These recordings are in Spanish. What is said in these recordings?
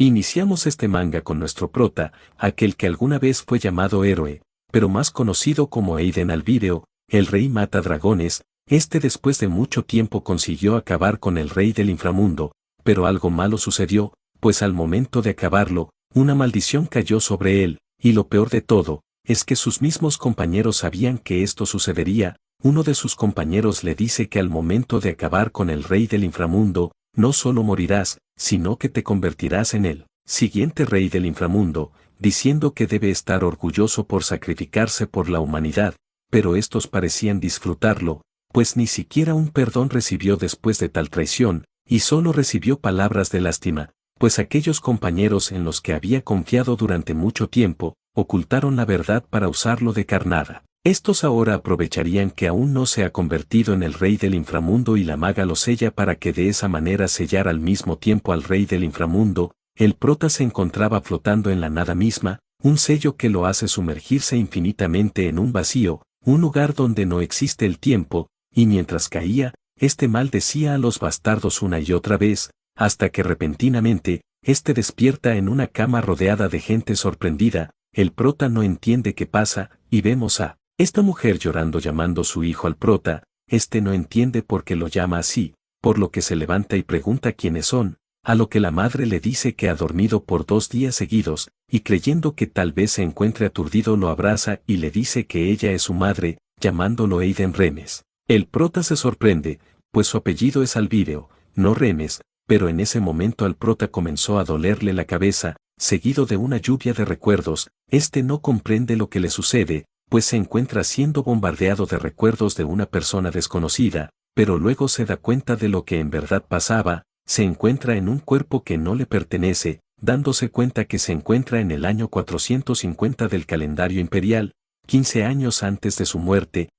Iniciamos este manga con nuestro prota, aquel que alguna vez fue llamado héroe, pero más conocido como Eiden Alvireo, el rey mata dragones. Después de mucho tiempo consiguió acabar con el rey del inframundo, pero algo malo sucedió, pues al momento de acabarlo, una maldición cayó sobre él, y lo peor de todo, es que sus mismos compañeros sabían que esto sucedería. Uno de sus compañeros le dice que al momento de acabar con el rey del inframundo, no solo morirás, sino que te convertirás en el siguiente rey del inframundo, diciendo que debe estar orgulloso por sacrificarse por la humanidad, pero estos parecían disfrutarlo, pues ni siquiera un perdón recibió después de tal traición, y solo recibió palabras de lástima, pues aquellos compañeros en los que había confiado durante mucho tiempo, ocultaron la verdad para usarlo de carnada. Estos ahora aprovecharían que aún no se ha convertido en el rey del inframundo y la maga lo sella para que de esa manera sellar al mismo tiempo al rey del inframundo. El prota se encontraba flotando en la nada misma, un sello que lo hace sumergirse infinitamente en un vacío, un lugar donde no existe el tiempo, y mientras caía, maldecía a los bastardos una y otra vez, hasta que repentinamente, despierta en una cama rodeada de gente sorprendida. El prota no entiende qué pasa, y vemos a esta mujer llorando llamando su hijo al prota. No entiende por qué lo llama así, por lo que se levanta y pregunta quiénes son, a lo que la madre le dice que ha dormido por 2 días seguidos, y creyendo que tal vez se encuentre aturdido lo abraza y le dice que ella es su madre, llamándolo Eiden Remes. El prota se sorprende, pues su apellido es Alvireo, no Remes, pero en ese momento al prota comenzó a dolerle la cabeza, seguido de una lluvia de recuerdos. No comprende lo que le sucede, pues se encuentra siendo bombardeado de recuerdos de una persona desconocida, pero luego se da cuenta de lo que en verdad pasaba. Se encuentra en un cuerpo que no le pertenece, dándose cuenta que se encuentra en el año 450 del calendario imperial, 15 años antes de su muerte.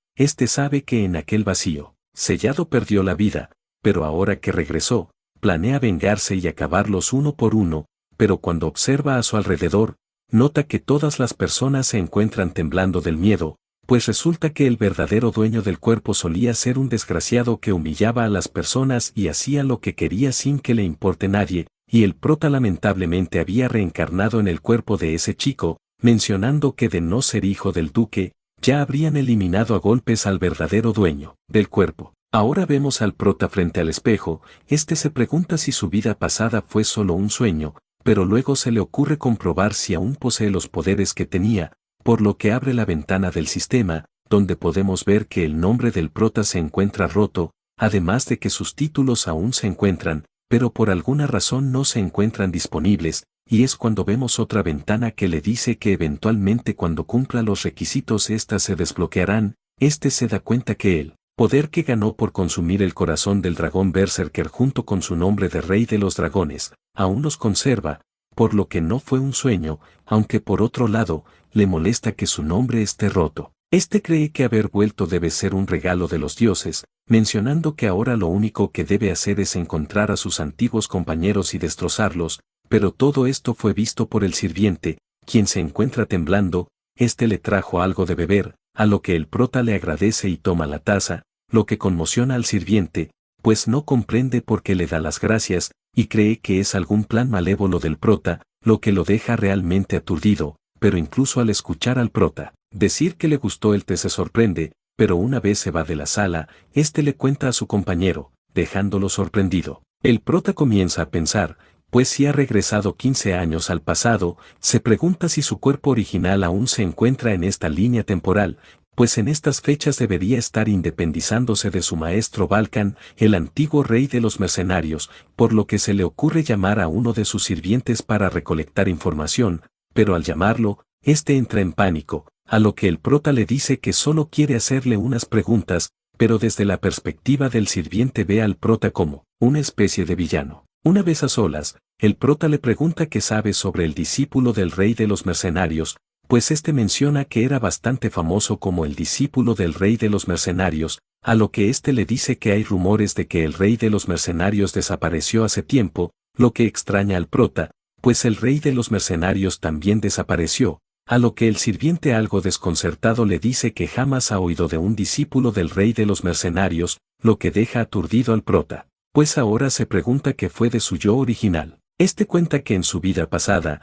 Sabe que en aquel vacío sellado perdió la vida, pero ahora que regresó, planea vengarse y acabarlos uno por uno, pero cuando observa a su alrededor, nota que todas las personas se encuentran temblando del miedo, pues resulta que el verdadero dueño del cuerpo solía ser un desgraciado que humillaba a las personas y hacía lo que quería sin que le importe nadie, y el prota lamentablemente había reencarnado en el cuerpo de ese chico, mencionando que de no ser hijo del duque, ya habrían eliminado a golpes al verdadero dueño del cuerpo. Ahora vemos al prota frente al espejo. Se pregunta si su vida pasada fue solo un sueño, pero luego se le ocurre comprobar si aún posee los poderes que tenía, por lo que abre la ventana del sistema, donde podemos ver que el nombre del prota se encuentra roto, además de que sus títulos aún se encuentran, pero por alguna razón no se encuentran disponibles, y es cuando vemos otra ventana que le dice que eventualmente cuando cumpla los requisitos estas se desbloquearán. Se da cuenta que el poder que ganó por consumir el corazón del dragón Berserker junto con su nombre de rey de los dragones, aún los conserva, por lo que no fue un sueño, aunque por otro lado, le molesta que su nombre esté roto. Cree que haber vuelto debe ser un regalo de los dioses, mencionando que ahora lo único que debe hacer es encontrar a sus antiguos compañeros y destrozarlos, pero todo esto fue visto por el sirviente, quien se encuentra temblando. Le trajo algo de beber, a lo que el prota le agradece y toma la taza, lo que conmociona al sirviente, pues no comprende por qué le da las gracias, y cree que es algún plan malévolo del prota, lo que lo deja realmente aturdido, pero incluso al escuchar al prota decir que le gustó el té se sorprende, pero una vez se va de la sala, le cuenta a su compañero, dejándolo sorprendido. El prota comienza a pensar, pues si ha regresado 15 años al pasado, se pregunta si su cuerpo original aún se encuentra en esta línea temporal, pues en estas fechas debería estar independizándose de su maestro Balkan, el antiguo rey de los mercenarios, por lo que se le ocurre llamar a uno de sus sirvientes para recolectar información, pero al llamarlo, entra en pánico, a lo que el prota le dice que solo quiere hacerle unas preguntas, pero desde la perspectiva del sirviente ve al prota como una especie de villano. Una vez a solas, el prota le pregunta qué sabe sobre el discípulo del rey de los mercenarios, pues menciona que era bastante famoso como el discípulo del rey de los mercenarios, a lo que le dice que hay rumores de que el rey de los mercenarios desapareció hace tiempo, lo que extraña al prota, pues el rey de los mercenarios también desapareció, a lo que el sirviente algo desconcertado le dice que jamás ha oído de un discípulo del rey de los mercenarios, lo que deja aturdido al prota, pues ahora se pregunta qué fue de su yo original. Este cuenta que en su vida pasada,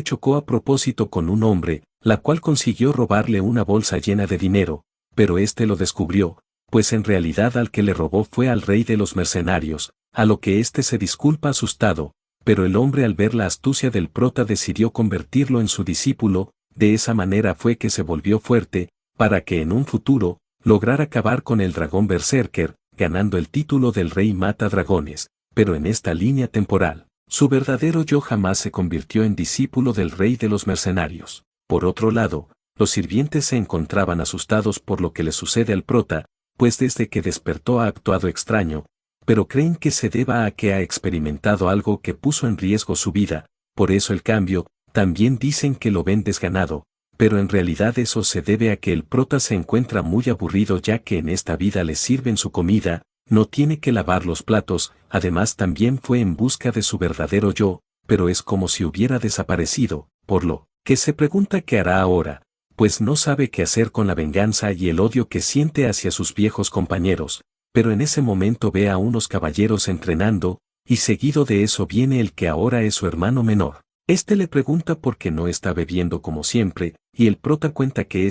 chocó a propósito con un hombre, la cual consiguió robarle una bolsa llena de dinero, pero lo descubrió, pues en realidad al que le robó fue al rey de los mercenarios, a lo que se disculpa asustado, pero el hombre al ver la astucia del prota decidió convertirlo en su discípulo, de esa manera fue que se volvió fuerte, para que en un futuro, lograra acabar con el dragón berserker, ganando el título del rey mata dragones, pero en esta línea temporal. Su verdadero yo jamás se convirtió en discípulo del rey de los mercenarios. Por otro lado, los sirvientes se encontraban asustados por lo que le sucede al prota, pues desde que despertó ha actuado extraño, pero creen que se deba a que ha experimentado algo que puso en riesgo su vida, por eso el cambio. También dicen que lo ven desganado, pero en realidad eso se debe a que el prota se encuentra muy aburrido ya que en esta vida le sirven su comida, no tiene que lavar los platos, además también fue en busca de su verdadero yo, pero es como si hubiera desaparecido, por lo que se pregunta qué hará ahora, pues no sabe qué hacer con la venganza y el odio que siente hacia sus viejos compañeros, pero en ese momento ve a unos caballeros entrenando, y seguido de eso viene el que ahora es su hermano menor. Le pregunta por qué no está bebiendo como siempre, y el prota cuenta que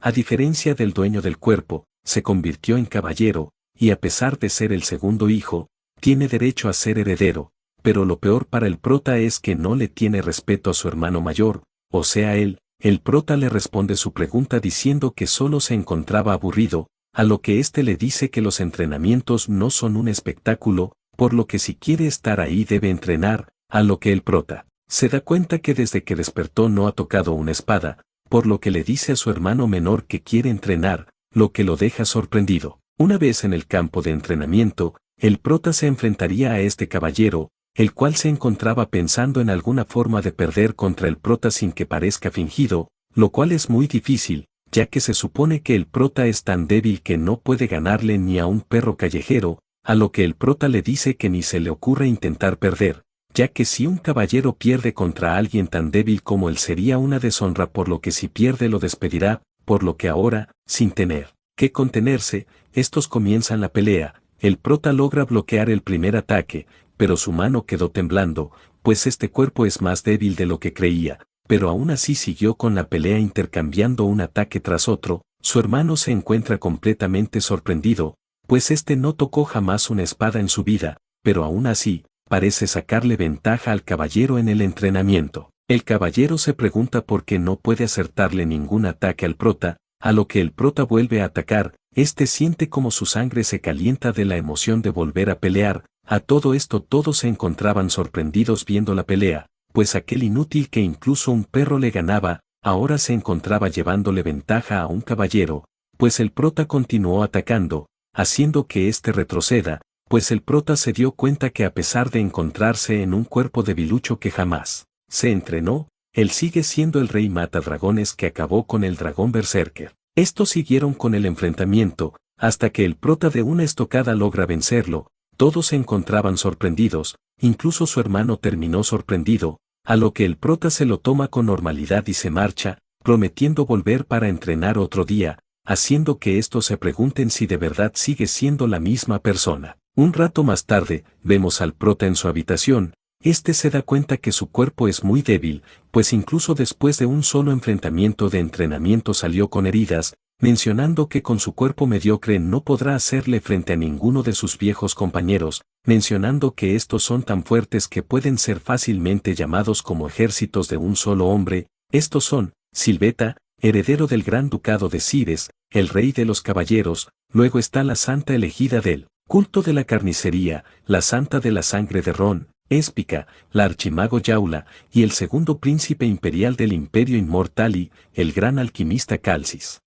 a diferencia del dueño del cuerpo, se convirtió en caballero, y a pesar de ser el segundo hijo, tiene derecho a ser heredero, pero lo peor para el prota es que no le tiene respeto a su hermano mayor, o sea él. El prota le responde su pregunta diciendo que solo se encontraba aburrido, a lo que le dice que los entrenamientos no son un espectáculo, por lo que si quiere estar ahí debe entrenar, a lo que el prota se da cuenta que desde que despertó no ha tocado una espada, por lo que le dice a su hermano menor que quiere entrenar, lo que lo deja sorprendido. Una vez en el campo de entrenamiento, el prota se enfrentaría a caballero, el cual se encontraba pensando en alguna forma de perder contra el prota sin que parezca fingido, lo cual es muy difícil, ya que se supone que el prota es tan débil que no puede ganarle ni a un perro callejero, a lo que el prota le dice que ni se le ocurre intentar perder, ya que si un caballero pierde contra alguien tan débil como él sería una deshonra, por lo que si pierde lo despedirá, por lo que ahora, sin tener que contenerse, estos comienzan la pelea. El prota logra bloquear el primer ataque, pero su mano quedó temblando, pues cuerpo es más débil de lo que creía, pero aún así siguió con la pelea intercambiando un ataque tras otro. Su hermano se encuentra completamente sorprendido, pues no tocó jamás una espada en su vida, pero aún así, parece sacarle ventaja al caballero en el entrenamiento. El caballero se pregunta por qué no puede acertarle ningún ataque al prota, a lo que el prota vuelve a atacar. Siente como su sangre se calienta de la emoción de volver a pelear. A todo esto todos se encontraban sorprendidos viendo la pelea, pues aquel inútil que incluso un perro le ganaba, ahora se encontraba llevándole ventaja a un caballero, pues el prota continuó atacando, haciendo que retroceda, pues el prota se dio cuenta que a pesar de encontrarse en un cuerpo debilucho que jamás se entrenó, él sigue siendo el rey mata dragones que acabó con el dragón berserker. Estos siguieron con el enfrentamiento, hasta que el prota de una estocada logra vencerlo. Todos se encontraban sorprendidos, incluso su hermano terminó sorprendido, a lo que el prota se lo toma con normalidad y se marcha, prometiendo volver para entrenar otro día, haciendo que estos se pregunten si de verdad sigue siendo la misma persona. Un rato más tarde, vemos al prota en su habitación. Se da cuenta que su cuerpo es muy débil, pues incluso después de un solo enfrentamiento de entrenamiento salió con heridas, mencionando que con su cuerpo mediocre no podrá hacerle frente a ninguno de sus viejos compañeros, mencionando que estos son tan fuertes que pueden ser fácilmente llamados como ejércitos de un solo hombre. Estos son Silveta, heredero del gran ducado de Cires, el rey de los caballeros. Luego está la santa elegida del culto de la carnicería, la santa de la sangre de Ron, Éspica, la archimago Yaula, y el segundo príncipe imperial del imperio Inmortali, el gran alquimista Calcis.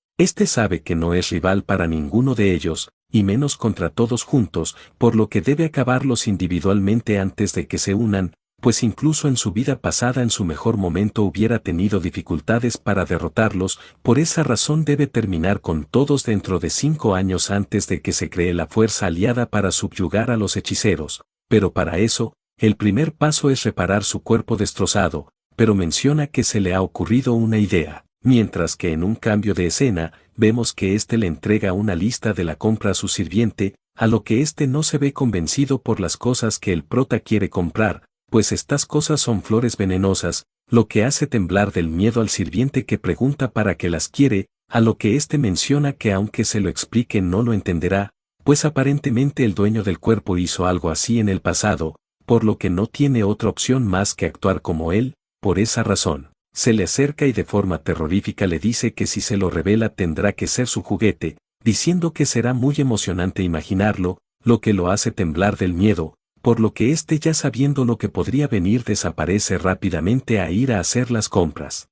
Sabe que no es rival para ninguno de ellos, y menos contra todos juntos, por lo que debe acabarlos individualmente antes de que se unan, pues incluso en su vida pasada en su mejor momento hubiera tenido dificultades para derrotarlos. Por esa razón debe terminar con todos dentro de 5 años antes de que se cree la fuerza aliada para subyugar a los hechiceros, pero para eso, el primer paso es reparar su cuerpo destrozado, pero menciona que se le ha ocurrido una idea, mientras que en un cambio de escena, vemos que le entrega una lista de la compra a su sirviente, a lo que no se ve convencido por las cosas que el prota quiere comprar, pues estas cosas son flores venenosas, lo que hace temblar del miedo al sirviente que pregunta para qué las quiere, a lo que éste menciona que aunque se lo explique no lo entenderá, pues aparentemente el dueño del cuerpo hizo algo así en el pasado, por lo que no tiene otra opción más que actuar como él. Por esa razón, se le acerca y de forma terrorífica le dice que si se lo revela tendrá que ser su juguete, diciendo que será muy emocionante imaginarlo, lo que lo hace temblar del miedo, por lo que éste ya sabiendo lo que podría venir desaparece rápidamente a ir a hacer las compras.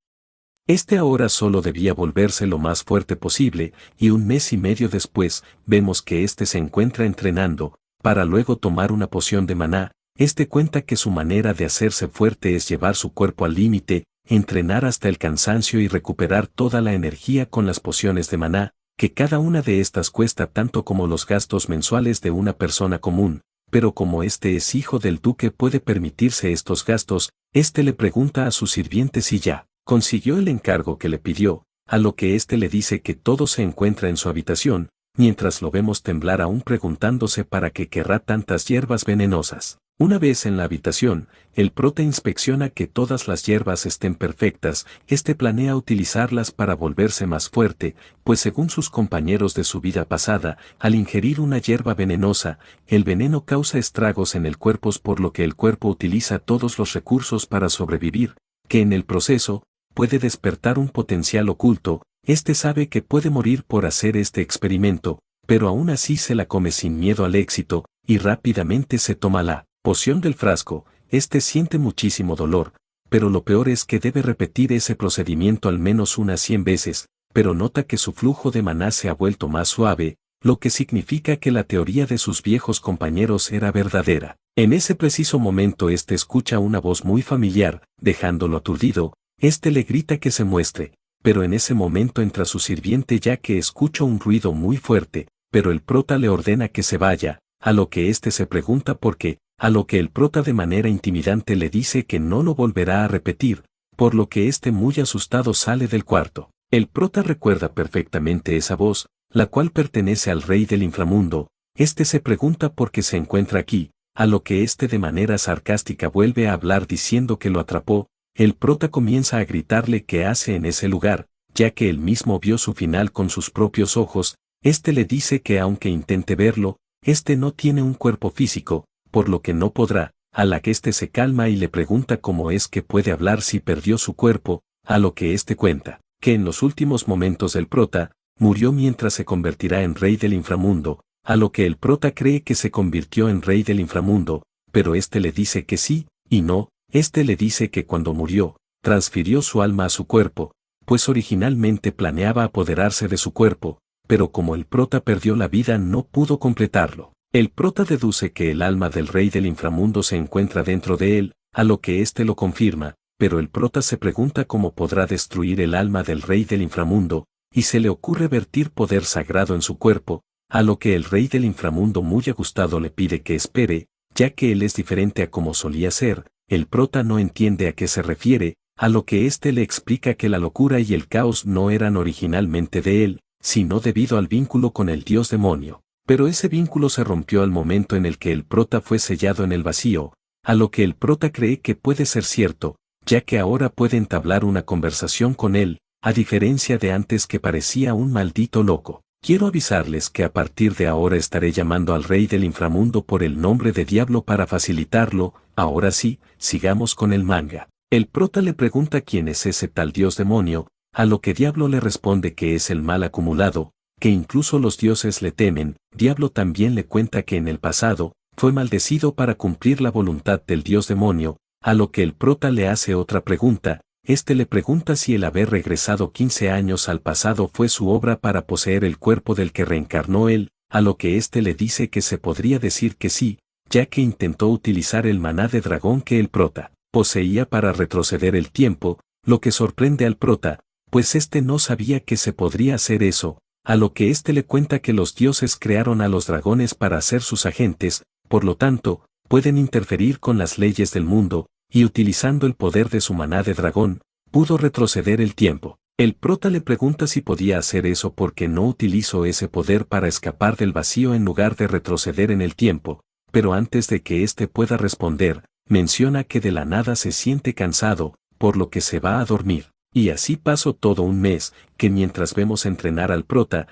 Este ahora solo debía volverse lo más fuerte posible, y 1 mes y medio después, vemos que éste se encuentra entrenando, para luego tomar una poción de maná. Este cuenta que su manera de hacerse fuerte es llevar su cuerpo al límite, entrenar hasta el cansancio y recuperar toda la energía con las pociones de maná, que cada una de estas cuesta tanto como los gastos mensuales de una persona común, pero como este es hijo del duque puede permitirse estos gastos, este le pregunta a su sirviente si ya consiguió el encargo que le pidió, a lo que éste le dice que todo se encuentra en su habitación, mientras lo vemos temblar aún preguntándose para qué querrá tantas hierbas venenosas. Una vez en la habitación, el prota inspecciona que todas las hierbas estén perfectas, este planea utilizarlas para volverse más fuerte, pues según sus compañeros de su vida pasada, al ingerir una hierba venenosa, el veneno causa estragos en el cuerpo por lo que el cuerpo utiliza todos los recursos para sobrevivir, que en el proceso, puede despertar un potencial oculto, este sabe que puede morir por hacer este experimento, pero aún así se la come sin miedo al éxito, y rápidamente se toma la poción del frasco. Este siente muchísimo dolor, pero lo peor es que debe repetir ese procedimiento al menos unas 100 veces, pero nota que su flujo de maná se ha vuelto más suave, lo que significa que la teoría de sus viejos compañeros era verdadera. En ese preciso momento este escucha una voz muy familiar, dejándolo aturdido, este le grita que se muestre, pero en ese momento entra su sirviente ya que escucha un ruido muy fuerte, pero el prota le ordena que se vaya, a lo que este se pregunta por qué, a lo que el prota de manera intimidante le dice que no lo volverá a repetir, por lo que este muy asustado sale del cuarto. El prota recuerda perfectamente esa voz, la cual pertenece al rey del inframundo, este se pregunta por qué se encuentra aquí, a lo que este de manera sarcástica vuelve a hablar diciendo que lo atrapó. El prota comienza a gritarle qué hace en ese lugar, ya que él mismo vio su final con sus propios ojos. Este le dice que aunque intente verlo, este no tiene un cuerpo físico, por lo que no podrá, a la que este se calma y le pregunta cómo es que puede hablar si perdió su cuerpo, a lo que este cuenta, que en los últimos momentos del prota, murió mientras se convertirá en rey del inframundo, a lo que el prota cree que se convirtió en rey del inframundo, pero este le dice que sí, y no, este le dice que cuando murió, transfirió su alma a su cuerpo, pues originalmente planeaba apoderarse de su cuerpo, pero como el prota perdió la vida no pudo completarlo. El prota deduce que el alma del rey del inframundo se encuentra dentro de él, a lo que éste lo confirma, pero el prota se pregunta cómo podrá destruir el alma del rey del inframundo, y se le ocurre vertir poder sagrado en su cuerpo, a lo que el rey del inframundo muy agustado le pide que espere, ya que él es diferente a como solía ser. El prota no entiende a qué se refiere, a lo que éste le explica que la locura y el caos no eran originalmente de él, sino debido al vínculo con el dios demonio. Pero ese vínculo se rompió al momento en el que el prota fue sellado en el vacío, a lo que el prota cree que puede ser cierto, ya que ahora puede entablar una conversación con él, a diferencia de antes que parecía un maldito loco. Quiero avisarles que a partir de ahora estaré llamando al rey del inframundo por el nombre de Diablo para facilitarlo. Ahora sí, sigamos con el manga. El prota le pregunta quién es ese tal dios demonio, a lo que Diablo le responde que es el mal acumulado, que incluso los dioses le temen. Diablo también le cuenta que en el pasado, fue maldecido para cumplir la voluntad del dios demonio, a lo que el prota le hace otra pregunta. Este le pregunta si el haber regresado 15 años al pasado fue su obra para poseer el cuerpo del que reencarnó él, a lo que este le dice que se podría decir que sí, ya que intentó utilizar el maná de dragón que el prota poseía para retroceder el tiempo, lo que sorprende al prota, pues este no sabía que se podría hacer eso, a lo que este le cuenta que los dioses crearon a los dragones para ser sus agentes, por lo tanto, pueden interferir con las leyes del mundo, y utilizando el poder de su maná de dragón, pudo retroceder el tiempo. El prota le pregunta si podía hacer eso porque no utilizó ese poder para escapar del vacío en lugar de retroceder en el tiempo, pero antes de que éste pueda responder, menciona que de la nada se siente cansado, por lo que se va a dormir. Y así pasó todo un mes, que mientras vemos entrenar al prota,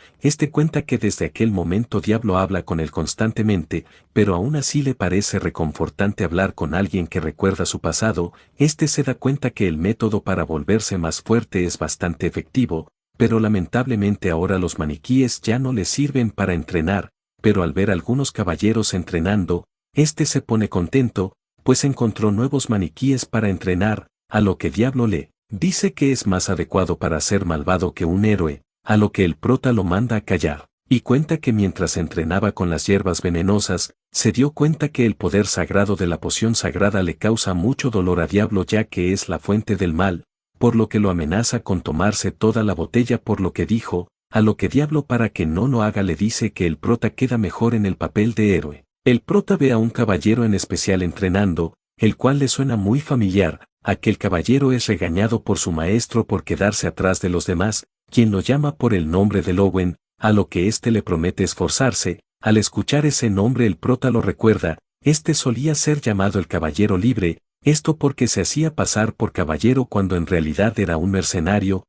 cuenta que desde aquel momento Diablo habla con él constantemente, pero aún así le parece reconfortante hablar con alguien que recuerda su pasado. Se da cuenta que el método para volverse más fuerte es bastante efectivo, pero lamentablemente ahora los maniquíes ya no le sirven para entrenar, pero al ver algunos caballeros entrenando, se pone contento, pues encontró nuevos maniquíes para entrenar, a lo que Diablo le dice que es más adecuado para ser malvado que un héroe, a lo que el prota lo manda a callar, y cuenta que mientras entrenaba con las hierbas venenosas, se dio cuenta que el poder sagrado de la poción sagrada le causa mucho dolor a Diablo ya que es la fuente del mal, por lo que lo amenaza con tomarse toda la botella por lo que dijo, a lo que Diablo para que no lo haga le dice que el prota queda mejor en el papel de héroe. El prota ve a un caballero en especial entrenando, el cual le suena muy familiar. Aquel caballero es regañado por su maestro por quedarse atrás de los demás, quien lo llama por el nombre de Lowen, a lo que le promete esforzarse. Al escuchar ese nombre el prota lo recuerda, solía ser llamado el caballero libre, esto porque se hacía pasar por caballero cuando en realidad era un mercenario.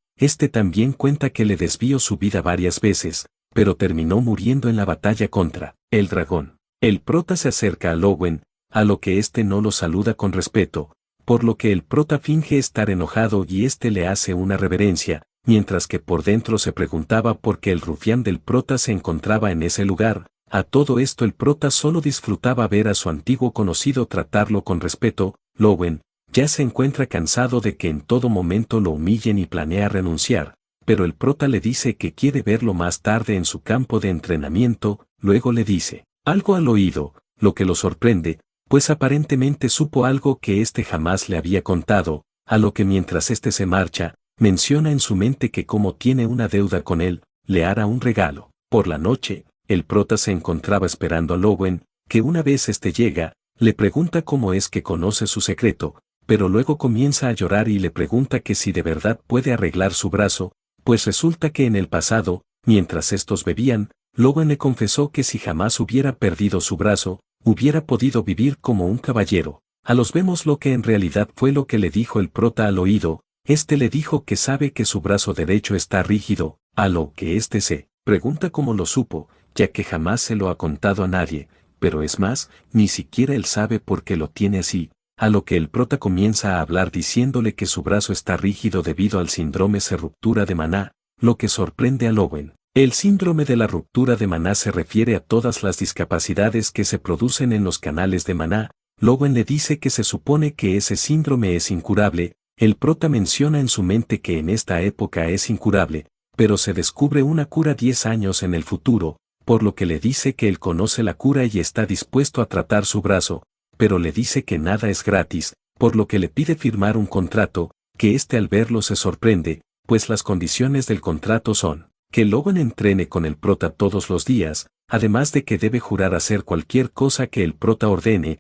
También cuenta que le desvió su vida varias veces, pero terminó muriendo en la batalla contra el dragón. El prota se acerca a Lowen, a lo que no lo saluda con respeto, por lo que el prota finge estar enojado y le hace una reverencia, mientras que por dentro se preguntaba por qué el rufián del prota se encontraba en ese lugar. A todo esto el prota solo disfrutaba ver a su antiguo conocido tratarlo con respeto. Lowen ya se encuentra cansado de que en todo momento lo humillen y planea renunciar, pero el prota le dice que quiere verlo más tarde en su campo de entrenamiento. Luego le dice algo al oído, lo que lo sorprende, pues aparentemente supo algo que jamás le había contado, a lo que mientras se marcha, menciona en su mente que como tiene una deuda con él, le hará un regalo. Por la noche, el prota se encontraba esperando a Lowen, que una vez llega, le pregunta cómo es que conoce su secreto, pero luego comienza a llorar y le pregunta que si de verdad puede arreglar su brazo, pues resulta que en el pasado, mientras estos bebían, Lowen le confesó que si jamás hubiera perdido su brazo, hubiera podido vivir como un caballero. A los vemos lo que en realidad fue lo que le dijo el prota al oído. Le dijo que sabe que su brazo derecho está rígido, a lo que se pregunta cómo lo supo, ya que jamás se lo ha contado a nadie, pero es más, ni siquiera él sabe por qué lo tiene así, a lo que el prota comienza a hablar diciéndole que su brazo está rígido debido al síndrome de ruptura de maná, lo que sorprende a Lowen. El síndrome de la ruptura de maná se refiere a todas las discapacidades que se producen en los canales de maná. Lowen le dice que se supone que ese síndrome es incurable. El prota menciona en su mente que en esta época es incurable, pero se descubre una cura 10 años en el futuro, por lo que le dice que él conoce la cura y está dispuesto a tratar su brazo, pero le dice que nada es gratis, por lo que le pide firmar un contrato, que al verlo se sorprende, pues las condiciones del contrato son que Lowen entrene con el prota todos los días, además de que debe jurar hacer cualquier cosa que el prota ordene.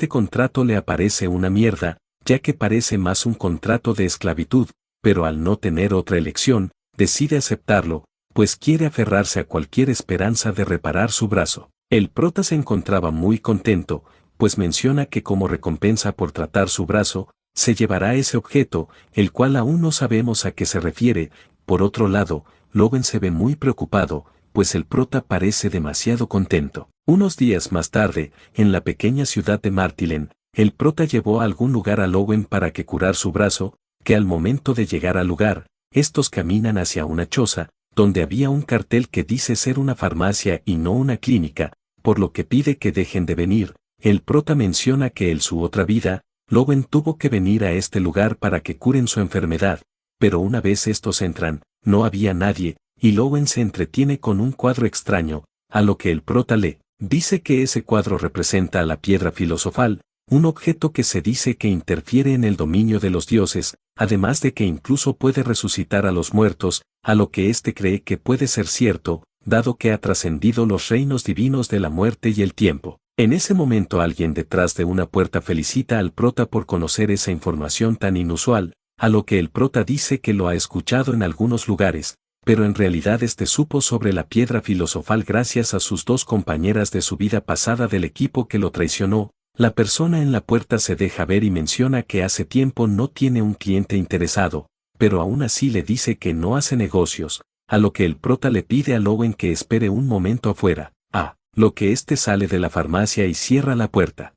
Contrato le aparece una mierda, ya que parece más un contrato de esclavitud, pero al no tener otra elección, decide aceptarlo, pues quiere aferrarse a cualquier esperanza de reparar su brazo. El prota se encontraba muy contento, pues menciona que como recompensa por tratar su brazo, se llevará ese objeto, el cual aún no sabemos a qué se refiere. Por otro lado, Lowen se ve muy preocupado, pues el prota parece demasiado contento. Unos días más tarde, en la pequeña ciudad de Martilen, el prota llevó a algún lugar a Lowen para que curar su brazo, que al momento de llegar al lugar, estos caminan hacia una choza, donde había un cartel que dice ser una farmacia y no una clínica, por lo que pide que dejen de venir. El prota menciona que en su otra vida, Lowen tuvo que venir a este lugar para que curen su enfermedad, pero una vez estos entran, no había nadie, y Lowen se entretiene con un cuadro extraño, a lo que el prota le dice que ese cuadro representa a la piedra filosofal, un objeto que se dice que interfiere en el dominio de los dioses, además de que incluso puede resucitar a los muertos, a lo que cree que puede ser cierto, dado que ha trascendido los reinos divinos de la muerte y el tiempo. En ese momento alguien detrás de una puerta felicita al prota por conocer esa información tan inusual, a lo que el prota dice que lo ha escuchado en algunos lugares, pero en realidad supo sobre la piedra filosofal gracias a sus dos compañeras de su vida pasada del equipo que lo traicionó. La persona en la puerta se deja ver y menciona que hace tiempo no tiene un cliente interesado, pero aún así le dice que no hace negocios, a lo que el prota le pide a Lowen que espere un momento afuera, a lo que éste sale de la farmacia y cierra la puerta.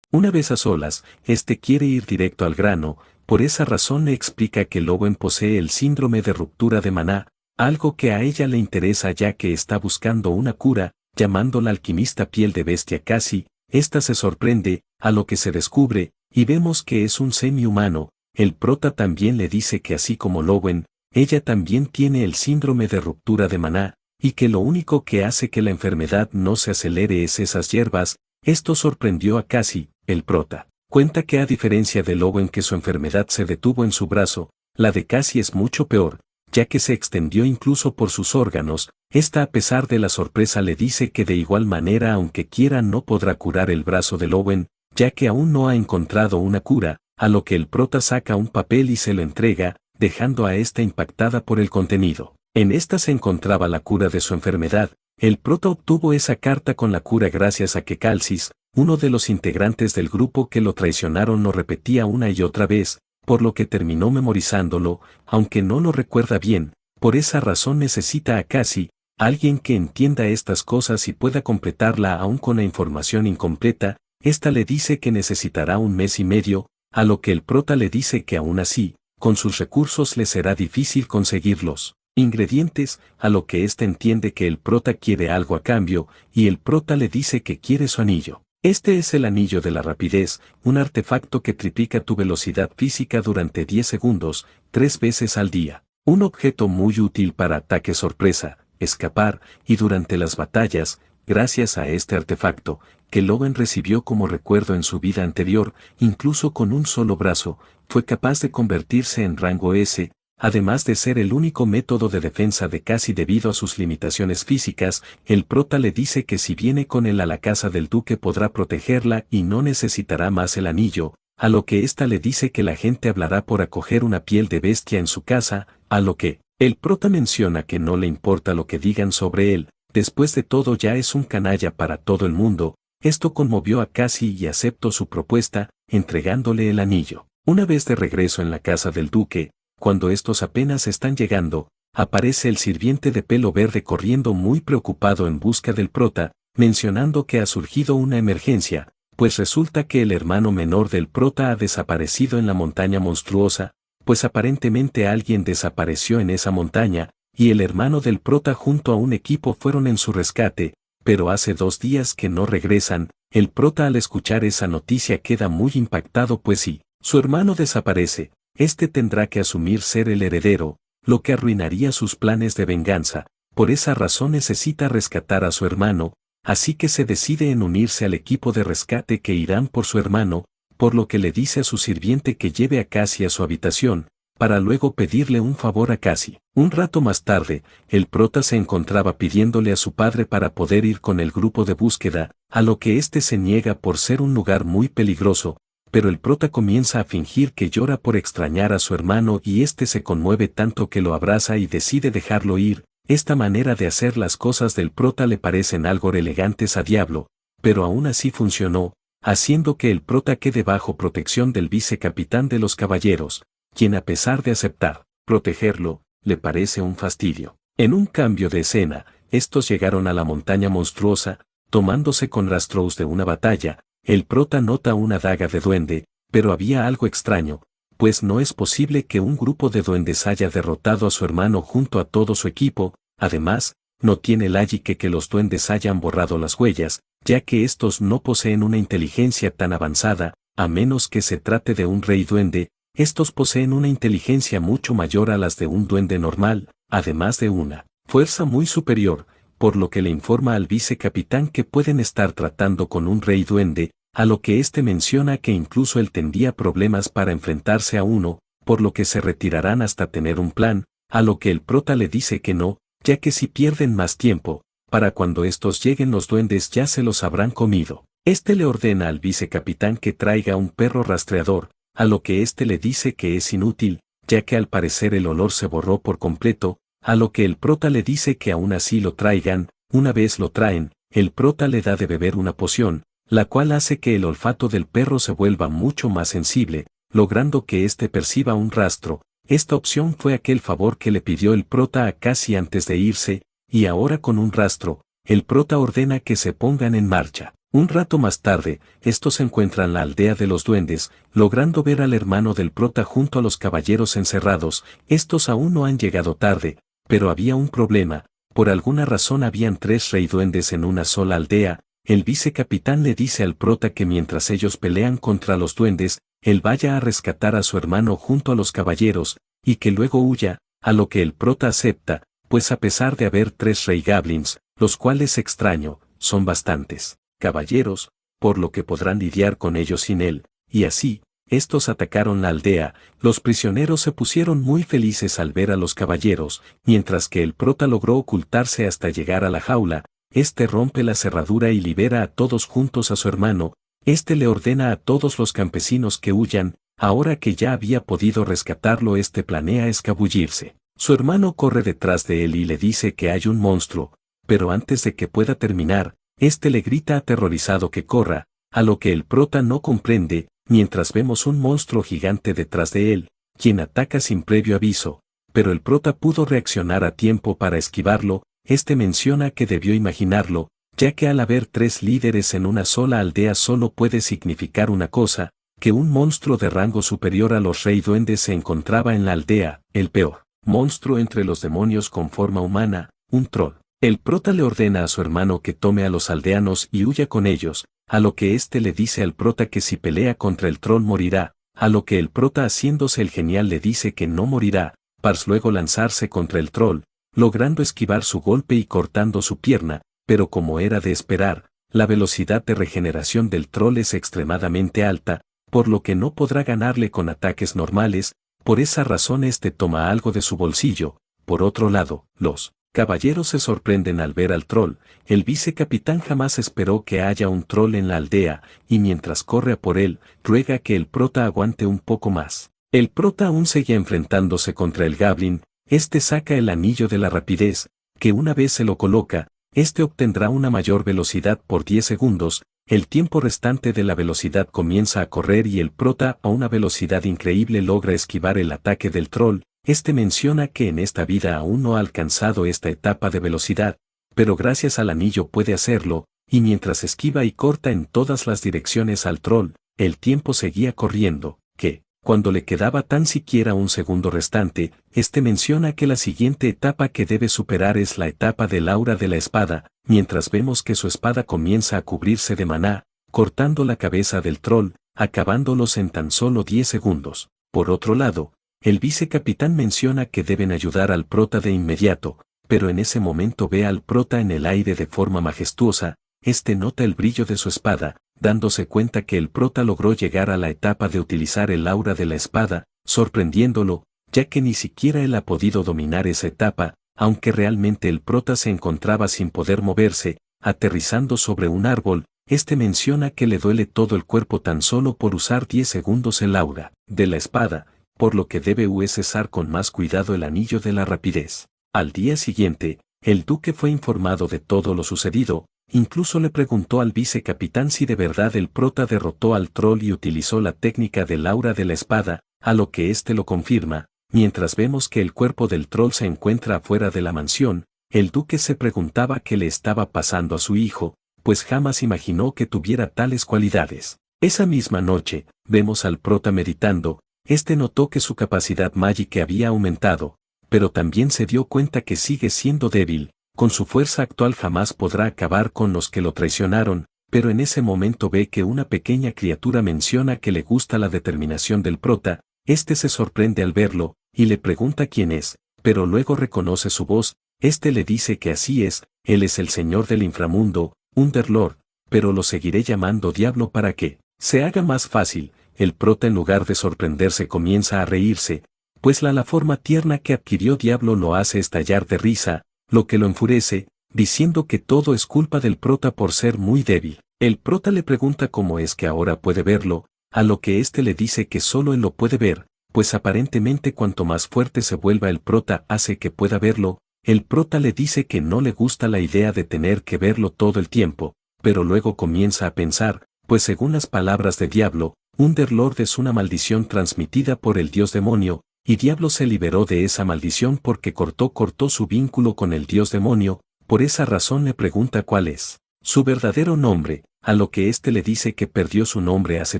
Una vez a solas, este quiere ir directo al grano, por esa razón le explica que Lowen posee el síndrome de ruptura de maná, algo que a ella le interesa ya que está buscando una cura, llamándola alquimista piel de bestia casi. Esta se sorprende, a lo que se descubre, y vemos que es un semi-humano. El prota también le dice que así como Lowen, ella también tiene el síndrome de ruptura de maná, y que lo único que hace que la enfermedad no se acelere es esas hierbas. Esto sorprendió a Cassie. El prota cuenta que a diferencia de Lowen que su enfermedad se detuvo en su brazo, la de Cassie es mucho peor, ya que se extendió incluso por sus órganos. Esta a pesar de la sorpresa le dice que de igual manera aunque quiera no podrá curar el brazo de Lowen, ya que aún no ha encontrado una cura, a lo que el prota saca un papel y se lo entrega, dejando a esta impactada por el contenido. En esta se encontraba la cura de su enfermedad. El prota obtuvo esa carta con la cura gracias a que Calcis, uno de los integrantes del grupo que lo traicionaron, lo repetía una y otra vez, por lo que terminó memorizándolo, aunque no lo recuerda bien. Por esa razón necesita a Cassie, alguien que entienda estas cosas y pueda completarla aún con la información incompleta. Esta le dice que necesitará 1 mes y medio, a lo que el prota le dice que aún así, con sus recursos le será difícil conseguirlos ingredientes, a lo que éste entiende que el prota quiere algo a cambio, y el prota le dice que quiere su anillo. Este es el anillo de la rapidez, un artefacto que triplica tu velocidad física durante 10 segundos, 3 veces al día. Un objeto muy útil para ataque sorpresa, escapar, y durante las batallas. Gracias a este artefacto, que Lowen recibió como recuerdo en su vida anterior, incluso con un solo brazo, fue capaz de convertirse en rango S, además de ser el único método de defensa de Cassie debido a sus limitaciones físicas. El prota le dice que si viene con él a la casa del duque podrá protegerla y no necesitará más el anillo, a lo que ésta le dice que la gente hablará por acoger una piel de bestia en su casa, a lo que el prota menciona que no le importa lo que digan sobre él, después de todo ya es un canalla para todo el mundo. Esto conmovió a Cassie y aceptó su propuesta, entregándole el anillo. Una vez de regreso en la casa del duque, cuando estos apenas están llegando, aparece el sirviente de pelo verde corriendo muy preocupado en busca del prota, mencionando que ha surgido una emergencia, pues resulta que el hermano menor del prota ha desaparecido en la montaña monstruosa, pues aparentemente alguien desapareció en esa montaña, y el hermano del prota junto a un equipo fueron en su rescate, pero hace 2 días que no regresan. El prota al escuchar esa noticia queda muy impactado, pues si su hermano desaparece, este tendrá que asumir ser el heredero, lo que arruinaría sus planes de venganza. Por esa razón necesita rescatar a su hermano, así que se decide en unirse al equipo de rescate que irán por su hermano, por lo que le dice a su sirviente que lleve a Cassie a su habitación, para luego pedirle un favor a Cassie. Un rato más tarde, el prota se encontraba pidiéndole a su padre para poder ir con el grupo de búsqueda, a lo que éste se niega por ser un lugar muy peligroso, pero el prota comienza a fingir que llora por extrañar a su hermano y este se conmueve tanto que lo abraza y decide dejarlo ir. Esta manera de hacer las cosas del prota le parecen algo elegantes a diablo, pero aún así funcionó, haciendo que el prota quede bajo protección del vicecapitán de los caballeros, quien a pesar de aceptar protegerlo, le parece un fastidio. En un cambio de escena, estos llegaron a la montaña monstruosa, tomándose con rastros de una batalla. El prota nota una daga de duende, pero había algo extraño, pues no es posible que un grupo de duendes haya derrotado a su hermano junto a todo su equipo. Además, no tiene lógica que los duendes hayan borrado las huellas, ya que estos no poseen una inteligencia tan avanzada, a menos que se trate de un rey duende. Estos poseen una inteligencia mucho mayor a las de un duende normal, además de una fuerza muy superior, por lo que le informa al vicecapitán que pueden estar tratando con un rey duende, a lo que éste menciona que incluso él tendría problemas para enfrentarse a uno, por lo que se retirarán hasta tener un plan, a lo que el prota le dice que no, ya que si pierden más tiempo, para cuando estos lleguen los duendes ya se los habrán comido. Este le ordena al vicecapitán que traiga un perro rastreador, a lo que éste le dice que es inútil, ya que al parecer el olor se borró por completo, a lo que el prota le dice que aún así lo traigan. Una vez lo traen, el prota le da de beber una poción, la cual hace que el olfato del perro se vuelva mucho más sensible, logrando que éste perciba un rastro. Esta opción fue aquel favor que le pidió el prota a Cassie antes de irse, y ahora con un rastro, el prota ordena que se pongan en marcha. Un rato más tarde, estos encuentran la aldea de los duendes, logrando ver al hermano del prota junto a los caballeros encerrados. Estos aún no han llegado tarde, pero había un problema. Por alguna razón habían 3 rey duendes en una sola aldea. El vicecapitán le dice al prota que mientras ellos pelean contra los duendes, él vaya a rescatar a su hermano junto a los caballeros, y que luego huya, a lo que el prota acepta, pues a pesar de haber 3 rey goblins, los cuales extraño, son bastantes caballeros, por lo que podrán lidiar con ellos sin él, y así, estos atacaron la aldea. Los prisioneros se pusieron muy felices al ver a los caballeros, mientras que el prota logró ocultarse hasta llegar a la jaula. Este rompe la cerradura y libera a todos juntos a su hermano. Este le ordena a todos los campesinos que huyan. Ahora que ya había podido rescatarlo, este planea escabullirse. Su hermano corre detrás de él y le dice que hay un monstruo, pero antes de que pueda terminar, este le grita aterrorizado que corra, a lo que el prota no comprende, mientras vemos un monstruo gigante detrás de él, quien ataca sin previo aviso, pero el prota pudo reaccionar a tiempo para esquivarlo. Este menciona que debió imaginarlo, ya que al haber 3 líderes en una sola aldea solo puede significar una cosa, que un monstruo de rango superior a los rey duendes se encontraba en la aldea, el peor monstruo entre los demonios con forma humana, un troll. El prota le ordena a su hermano que tome a los aldeanos y huya con ellos, a lo que éste le dice al prota que si pelea contra el troll morirá, a lo que el prota haciéndose el genial le dice que no morirá, para luego lanzarse contra el troll, logrando esquivar su golpe y cortando su pierna, pero como era de esperar, la velocidad de regeneración del troll es extremadamente alta, por lo que no podrá ganarle con ataques normales. Por esa razón este toma algo de su bolsillo. Por otro lado, los caballeros se sorprenden al ver al troll. El vicecapitán jamás esperó que haya un troll en la aldea, y mientras corre a por él, ruega que el prota aguante un poco más. El prota aún seguía enfrentándose contra el goblin. Este saca el anillo de la rapidez, que una vez se lo coloca, este obtendrá una mayor velocidad por 10 segundos. El tiempo restante de la velocidad comienza a correr y el prota a una velocidad increíble logra esquivar el ataque del troll. Este menciona que en esta vida aún no ha alcanzado esta etapa de velocidad, pero gracias al anillo puede hacerlo, y mientras esquiva y corta en todas las direcciones al troll, el tiempo seguía corriendo, que, cuando le quedaba tan siquiera un segundo restante, este menciona que la siguiente etapa que debe superar es la etapa del aura de la espada, mientras vemos que su espada comienza a cubrirse de maná, cortando la cabeza del troll, acabándolos en tan solo 10 segundos. Por otro lado, el vicecapitán menciona que deben ayudar al prota de inmediato, pero en ese momento ve al prota en el aire de forma majestuosa. Este nota el brillo de su espada, dándose cuenta que el prota logró llegar a la etapa de utilizar el aura de la espada, sorprendiéndolo, ya que ni siquiera él ha podido dominar esa etapa, aunque realmente el prota se encontraba sin poder moverse, aterrizando sobre un árbol. Este menciona que le duele todo el cuerpo tan solo por usar 10 segundos el aura de la espada, por lo que debe usar con más cuidado el anillo de la rapidez. Al día siguiente, el duque fue informado de todo lo sucedido. Incluso le preguntó al vicecapitán si de verdad el prota derrotó al troll y utilizó la técnica del aura de la espada, a lo que éste lo confirma. Mientras vemos que el cuerpo del troll se encuentra afuera de la mansión, el duque se preguntaba qué le estaba pasando a su hijo, pues jamás imaginó que tuviera tales cualidades. Esa misma noche, vemos al prota meditando. Este notó que su capacidad mágica había aumentado, pero también se dio cuenta que sigue siendo débil. Con su fuerza actual jamás podrá acabar con los que lo traicionaron, pero en ese momento ve que una pequeña criatura menciona que le gusta la determinación del prota. Este se sorprende al verlo, y le pregunta quién es, pero luego reconoce su voz. Este le dice que así es, él es el señor del inframundo, Underlord, pero lo seguiré llamando Diablo para que se haga más fácil. El prota en lugar de sorprenderse comienza a reírse, pues la forma tierna que adquirió Diablo lo hace estallar de risa, lo que lo enfurece, diciendo que todo es culpa del prota por ser muy débil. El prota le pregunta cómo es que ahora puede verlo, a lo que éste le dice que solo él lo puede ver, pues aparentemente cuanto más fuerte se vuelva el prota hace que pueda verlo. El prota le dice que no le gusta la idea de tener que verlo todo el tiempo, pero luego comienza a pensar, pues según las palabras de Diablo, Underlord es una maldición transmitida por el dios demonio, y Diablo se liberó de esa maldición porque cortó su vínculo con el dios demonio. Por esa razón le pregunta cuál es su verdadero nombre, a lo que éste le dice que perdió su nombre hace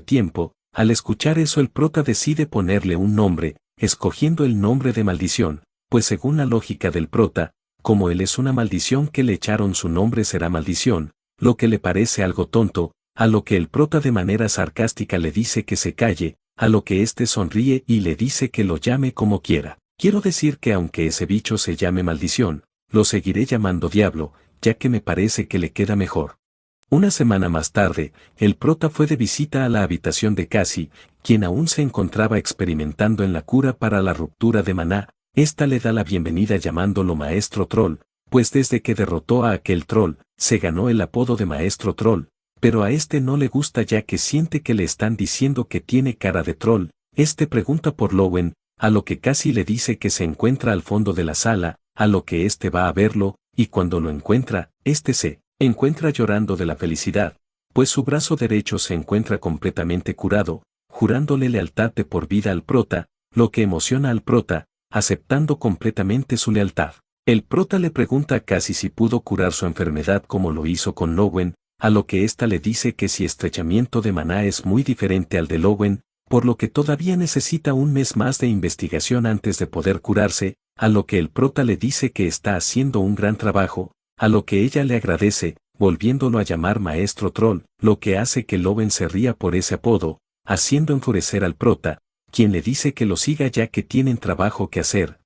tiempo. Al escuchar eso el prota decide ponerle un nombre, escogiendo el nombre de maldición, pues según la lógica del prota, como él es una maldición que le echaron su nombre será maldición, lo que le parece algo tonto, a lo que el prota de manera sarcástica le dice que se calle, a lo que éste sonríe y le dice que lo llame como quiera. Quiero decir que aunque ese bicho se llame maldición, lo seguiré llamando Diablo, ya que me parece que le queda mejor. Una semana más tarde, el prota fue de visita a la habitación de Cassie, quien aún se encontraba experimentando en la cura para la ruptura de maná. Esta le da la bienvenida llamándolo Maestro Troll, pues desde que derrotó a aquel troll, se ganó el apodo de Maestro Troll, pero a este no le gusta ya que siente que le están diciendo que tiene cara de troll. Este pregunta por Lowen, a lo que Cassie le dice que se encuentra al fondo de la sala, a lo que este va a verlo, y cuando lo encuentra, este se encuentra llorando de la felicidad, pues su brazo derecho se encuentra completamente curado, jurándole lealtad de por vida al prota, lo que emociona al prota, aceptando completamente su lealtad. El prota le pregunta a Cassie si pudo curar su enfermedad como lo hizo con Lowen, a lo que ésta le dice que si estrechamiento de maná es muy diferente al de Lowen, por lo que todavía necesita un mes más de investigación antes de poder curarse, a lo que el prota le dice que está haciendo un gran trabajo, a lo que ella le agradece, volviéndolo a llamar Maestro Troll, lo que hace que Lowen se ría por ese apodo, haciendo enfurecer al prota, quien le dice que lo siga ya que tienen trabajo que hacer.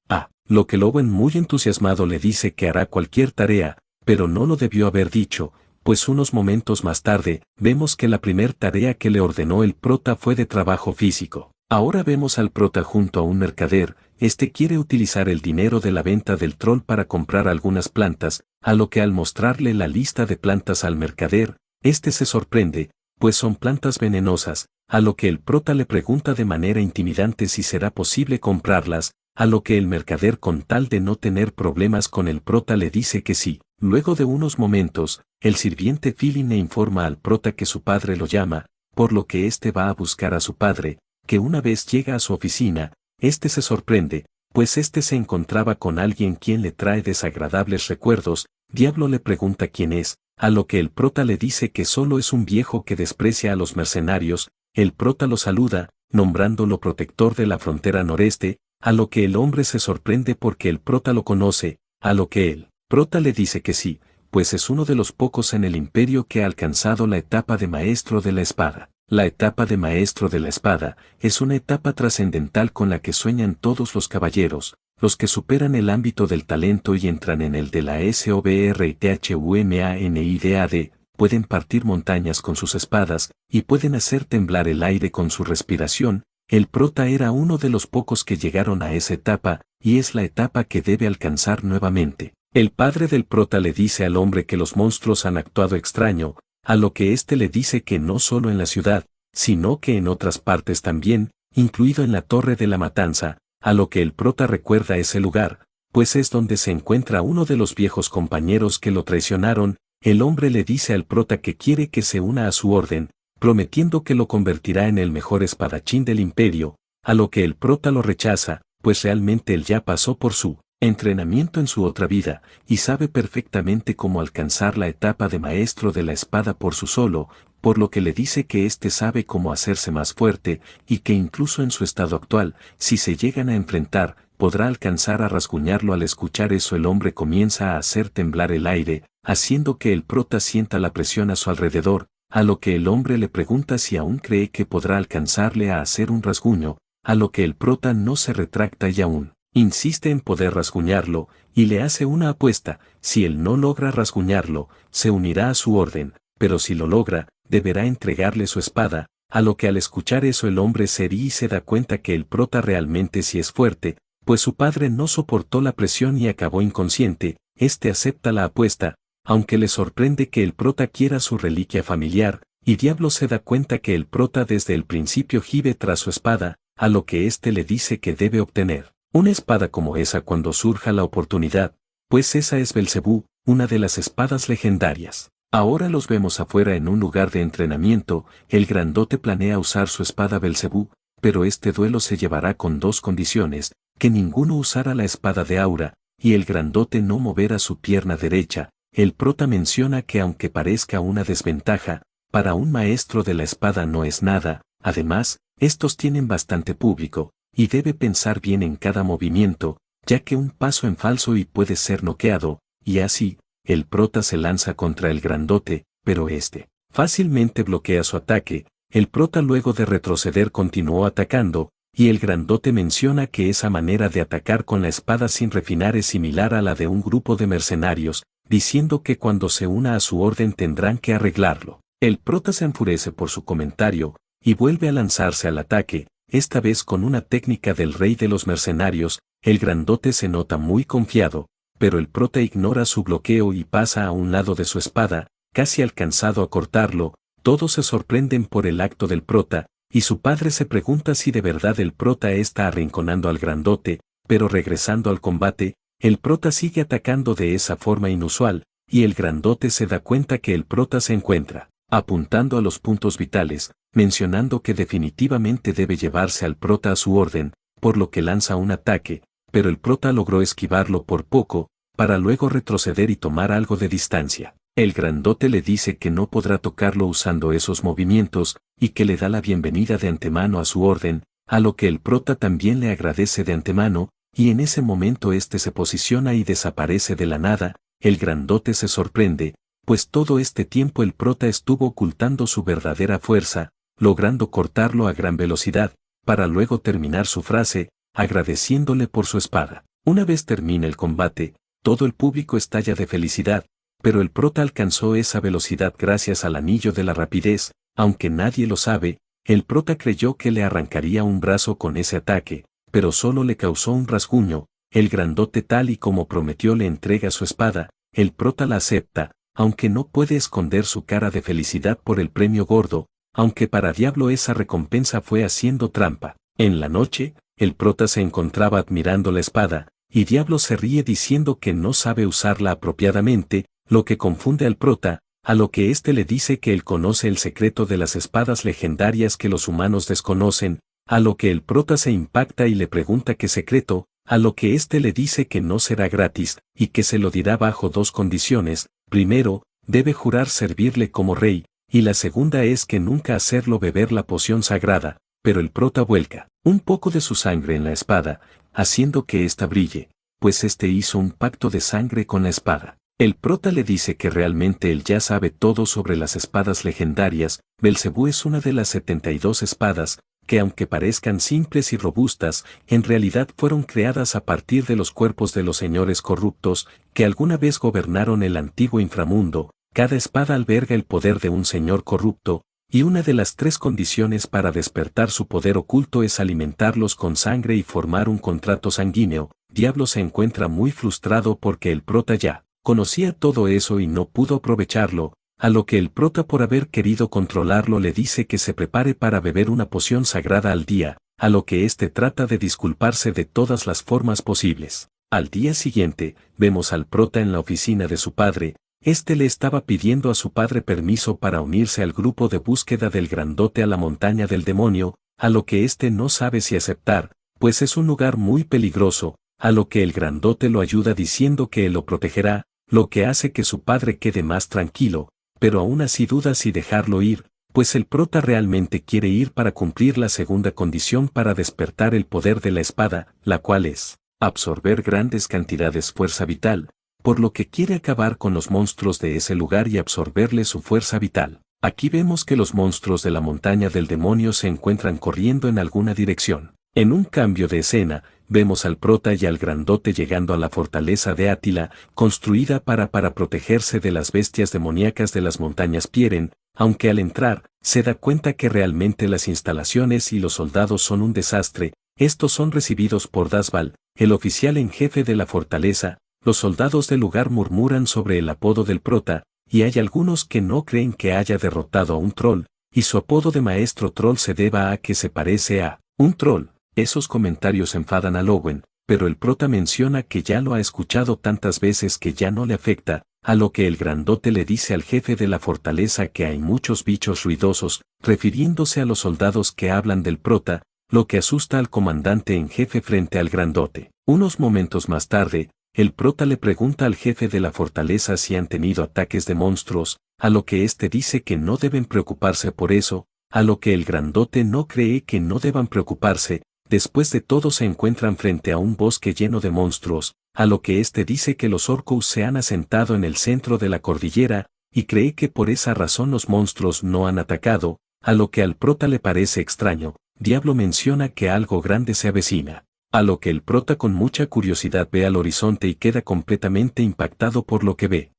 Lo que Lowen muy entusiasmado le dice que hará cualquier tarea, pero no lo debió haber dicho, pues unos momentos más tarde, vemos que la primer tarea que le ordenó el prota fue de trabajo físico. Ahora vemos al prota junto a un mercader. Este quiere utilizar el dinero de la venta del troll para comprar algunas plantas, a lo que al mostrarle la lista de plantas al mercader, este se sorprende, pues son plantas venenosas, a lo que el prota le pregunta de manera intimidante si será posible comprarlas, a lo que el mercader con tal de no tener problemas con el prota le dice que sí. Luego de unos momentos, el sirviente Philin le informa al prota que su padre lo llama, por lo que éste va a buscar a su padre, que una vez llega a su oficina, este se sorprende, pues este se encontraba con alguien quien le trae desagradables recuerdos. Diablo le pregunta quién es, a lo que el prota le dice que solo es un viejo que desprecia a los mercenarios. El prota lo saluda, nombrándolo protector de la frontera noreste, a lo que el hombre se sorprende porque el prota lo conoce, a lo que el prota le dice que sí, pues es uno de los pocos en el imperio que ha alcanzado la etapa de maestro de la espada. La etapa de maestro de la espada es una etapa trascendental con la que sueñan todos los caballeros, los que superan el ámbito del talento y entran en el de la SOBRTHUMANIDAD, pueden partir montañas con sus espadas, y pueden hacer temblar el aire con su respiración. El prota era uno de los pocos que llegaron a esa etapa, y es la etapa que debe alcanzar nuevamente. El padre del prota le dice al hombre que los monstruos han actuado extraño, a lo que éste le dice que no solo en la ciudad, sino que en otras partes también, incluido en la Torre de la Matanza, a lo que el prota recuerda ese lugar, pues es donde se encuentra uno de los viejos compañeros que lo traicionaron. El hombre le dice al prota que quiere que se una a su orden, prometiendo que lo convertirá en el mejor espadachín del imperio, a lo que el prota lo rechaza, pues realmente él ya pasó por su entrenamiento en su otra vida, y sabe perfectamente cómo alcanzar la etapa de maestro de la espada por su solo, por lo que le dice que éste sabe cómo hacerse más fuerte, y que incluso en su estado actual, si se llegan a enfrentar, podrá alcanzar a rasguñarlo. Al escuchar eso el hombre comienza a hacer temblar el aire, haciendo que el prota sienta la presión a su alrededor, a lo que el hombre le pregunta si aún cree que podrá alcanzarle a hacer un rasguño, a lo que el prota no se retracta y aún insiste en poder rasguñarlo, y le hace una apuesta: si él no logra rasguñarlo, se unirá a su orden, pero si lo logra, deberá entregarle su espada, a lo que al escuchar eso el hombre se ríe y se da cuenta que el prota realmente sí es fuerte, pues su padre no soportó la presión y acabó inconsciente. Este acepta la apuesta, aunque le sorprende que el prota quiera su reliquia familiar, y Diablo se da cuenta que el prota desde el principio gibe tras su espada, a lo que éste le dice que debe obtener una espada como esa cuando surja la oportunidad, pues esa es Belcebú, una de las espadas legendarias. Ahora los vemos afuera en un lugar de entrenamiento. El grandote planea usar su espada Belcebú, pero este duelo se llevará con dos condiciones: que ninguno usara la espada de Aura, y el grandote no moverá su pierna derecha. El prota menciona que aunque parezca una desventaja, para un maestro de la espada no es nada. Además, estos tienen bastante público, y debe pensar bien en cada movimiento, ya que un paso en falso y puede ser noqueado, y así, el prota se lanza contra el grandote, pero este fácilmente bloquea su ataque. El prota luego de retroceder continuó atacando, y el grandote menciona que esa manera de atacar con la espada sin refinar es similar a la de un grupo de mercenarios, diciendo que cuando se una a su orden tendrán que arreglarlo. El prota se enfurece por su comentario, y vuelve a lanzarse al ataque, esta vez con una técnica del rey de los mercenarios. El grandote se nota muy confiado, pero el prota ignora su bloqueo y pasa a un lado de su espada, casi alcanzado a cortarlo. Todos se sorprenden por el acto del prota, y su padre se pregunta si de verdad el prota está arrinconando al grandote. Pero regresando al combate, el prota sigue atacando de esa forma inusual, y el grandote se da cuenta que el prota se encuentra apuntando a los puntos vitales, mencionando que definitivamente debe llevarse al prota a su orden, por lo que lanza un ataque, pero el prota logró esquivarlo por poco, para luego retroceder y tomar algo de distancia. El grandote le dice que no podrá tocarlo usando esos movimientos, y que le da la bienvenida de antemano a su orden, a lo que el prota también le agradece de antemano, y en ese momento este se posiciona y desaparece de la nada. El grandote se sorprende, pues todo este tiempo el prota estuvo ocultando su verdadera fuerza, logrando cortarlo a gran velocidad, para luego terminar su frase, agradeciéndole por su espada. Una vez termina el combate, todo el público estalla de felicidad, pero el prota alcanzó esa velocidad gracias al anillo de la rapidez. Aunque nadie lo sabe, el prota creyó que le arrancaría un brazo con ese ataque, pero solo le causó un rasguño. El grandote, tal y como prometió, le entrega su espada. El prota la acepta, aunque no puede esconder su cara de felicidad por el premio gordo, aunque para Diablo esa recompensa fue haciendo trampa. En la noche, el prota se encontraba admirando la espada, y Diablo se ríe diciendo que no sabe usarla apropiadamente, lo que confunde al prota, a lo que éste le dice que él conoce el secreto de las espadas legendarias que los humanos desconocen, a lo que el prota se impacta y le pregunta qué secreto, a lo que éste le dice que no será gratis, y que se lo dirá bajo dos condiciones: primero, debe jurar servirle como rey, y la segunda es que nunca hacerlo beber la poción sagrada. Pero el prota vuelca un poco de su sangre en la espada, haciendo que ésta brille, pues éste hizo un pacto de sangre con la espada. El prota le dice que realmente él ya sabe todo sobre las espadas legendarias. Belcebú es una de las 72 espadas, que aunque parezcan simples y robustas, en realidad fueron creadas a partir de los cuerpos de los señores corruptos, que alguna vez gobernaron el antiguo inframundo. Cada espada alberga el poder de un señor corrupto, y una de las tres condiciones para despertar su poder oculto es alimentarlos con sangre y formar un contrato sanguíneo. Diablo se encuentra muy frustrado porque el prota ya conocía todo eso y no pudo aprovecharlo, a lo que el prota, por haber querido controlarlo, le dice que se prepare para beber una poción sagrada al día, a lo que éste trata de disculparse de todas las formas posibles. Al día siguiente, vemos al prota en la oficina de su padre. Este le estaba pidiendo a su padre permiso para unirse al grupo de búsqueda del grandote a la montaña del demonio, a lo que éste no sabe si aceptar, pues es un lugar muy peligroso, a lo que el grandote lo ayuda diciendo que él lo protegerá, lo que hace que su padre quede más tranquilo, pero aún así duda si dejarlo ir, pues el prota realmente quiere ir para cumplir la segunda condición para despertar el poder de la espada, la cual es absorber grandes cantidades fuerza vital, por lo que quiere acabar con los monstruos de ese lugar y absorberle su fuerza vital. Aquí vemos que los monstruos de la montaña del demonio se encuentran corriendo en alguna dirección. En un cambio de escena, vemos al prota y al grandote llegando a la fortaleza de Átila, construida para protegerse de las bestias demoníacas de las montañas Pieren, aunque al entrar, se da cuenta que realmente las instalaciones y los soldados son un desastre. Estos son recibidos por Dasval, el oficial en jefe de la fortaleza. Los soldados del lugar murmuran sobre el apodo del prota, y hay algunos que no creen que haya derrotado a un troll, y su apodo de maestro troll se deba a que se parece a un troll. Esos comentarios enfadan a Lowen, pero el prota menciona que ya lo ha escuchado tantas veces que ya no le afecta, a lo que el grandote le dice al jefe de la fortaleza que hay muchos bichos ruidosos, refiriéndose a los soldados que hablan del prota, lo que asusta al comandante en jefe frente al grandote. Unos momentos más tarde, el prota le pregunta al jefe de la fortaleza si han tenido ataques de monstruos, a lo que éste dice que no deben preocuparse por eso, a lo que el grandote no cree que no deban preocuparse. Después de todo se encuentran frente a un bosque lleno de monstruos, a lo que éste dice que los orcos se han asentado en el centro de la cordillera, y cree que por esa razón los monstruos no han atacado, a lo que al prota le parece extraño. Diablo menciona que algo grande se avecina, a lo que el prota con mucha curiosidad ve al horizonte y queda completamente impactado por lo que ve.